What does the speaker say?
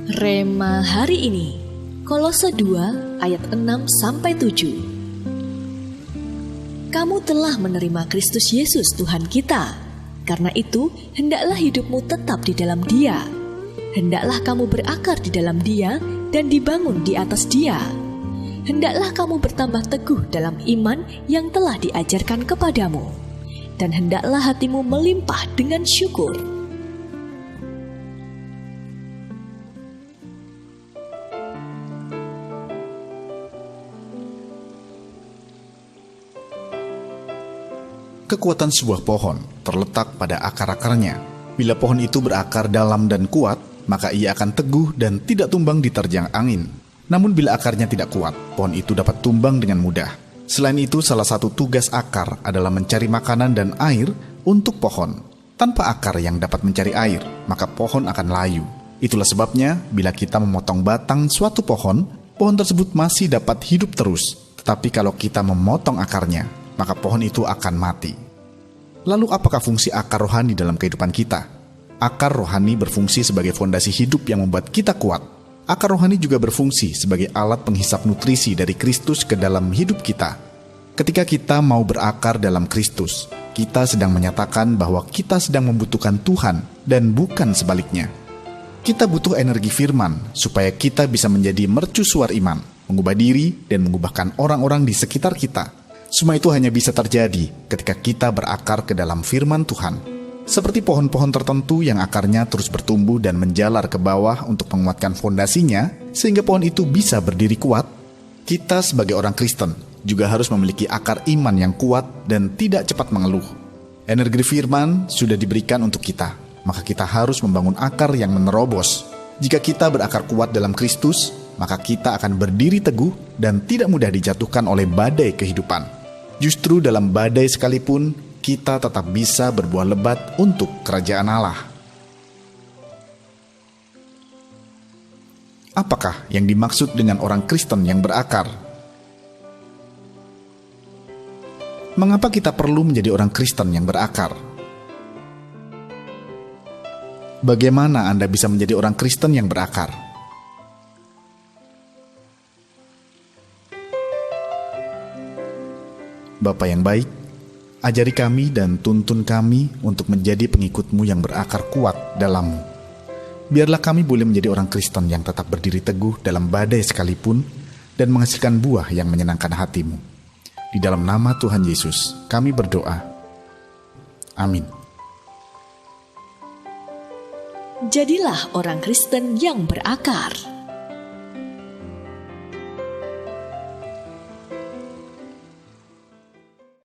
Rema hari ini, Kolose 2 ayat 6-7. Kamu telah menerima Kristus Yesus Tuhan kita. Karena itu, hendaklah hidupmu tetap di dalam Dia. Hendaklah kamu berakar di dalam Dia dan dibangun di atas Dia. Hendaklah kamu bertambah teguh dalam iman yang telah diajarkan kepadamu. Dan hendaklah hatimu melimpah dengan syukur. Kekuatan sebuah pohon terletak pada akar-akarnya. Bila pohon itu berakar dalam dan kuat, maka ia akan teguh dan tidak tumbang diterjang angin. Namun bila akarnya tidak kuat, pohon itu dapat tumbang dengan mudah. Selain itu, salah satu tugas akar adalah mencari makanan dan air untuk pohon. Tanpa akar yang dapat mencari air, maka pohon akan layu. Itulah sebabnya, bila kita memotong batang suatu pohon, pohon tersebut masih dapat hidup terus. Tetapi kalau kita memotong akarnya, maka pohon itu akan mati. Lalu apakah fungsi akar rohani dalam kehidupan kita? Akar rohani berfungsi sebagai fondasi hidup yang membuat kita kuat. Akar rohani juga berfungsi sebagai alat penghisap nutrisi dari Kristus ke dalam hidup kita. Ketika kita mau berakar dalam Kristus, kita sedang menyatakan bahwa kita sedang membutuhkan Tuhan dan bukan sebaliknya. Kita butuh energi firman supaya kita bisa menjadi mercusuar iman, mengubah diri dan mengubahkan orang-orang di sekitar kita. Semua itu hanya bisa terjadi ketika kita berakar ke dalam firman Tuhan. Seperti pohon-pohon tertentu yang akarnya terus bertumbuh dan menjalar ke bawah untuk menguatkan fondasinya, sehingga pohon itu bisa berdiri kuat. Kita sebagai orang Kristen juga harus memiliki akar iman yang kuat dan tidak cepat mengeluh. Energi firman sudah diberikan untuk kita, maka kita harus membangun akar yang menerobos. Jika kita berakar kuat dalam Kristus, maka kita akan berdiri teguh dan tidak mudah dijatuhkan oleh badai kehidupan. Justru dalam badai sekalipun, kita tetap bisa berbuah lebat untuk kerajaan Allah. Apakah yang dimaksud dengan orang Kristen yang berakar? Mengapa kita perlu menjadi orang Kristen yang berakar? Bagaimana Anda bisa menjadi orang Kristen yang berakar? Bapa yang baik, ajari kami dan tuntun kami untuk menjadi pengikut-Mu yang berakar kuat dalam-Mu. Biarlah kami boleh menjadi orang Kristen yang tetap berdiri teguh dalam badai sekalipun dan menghasilkan buah yang menyenangkan hati-Mu. Di dalam nama Tuhan Yesus, kami berdoa. Amin. Jadilah orang Kristen yang berakar.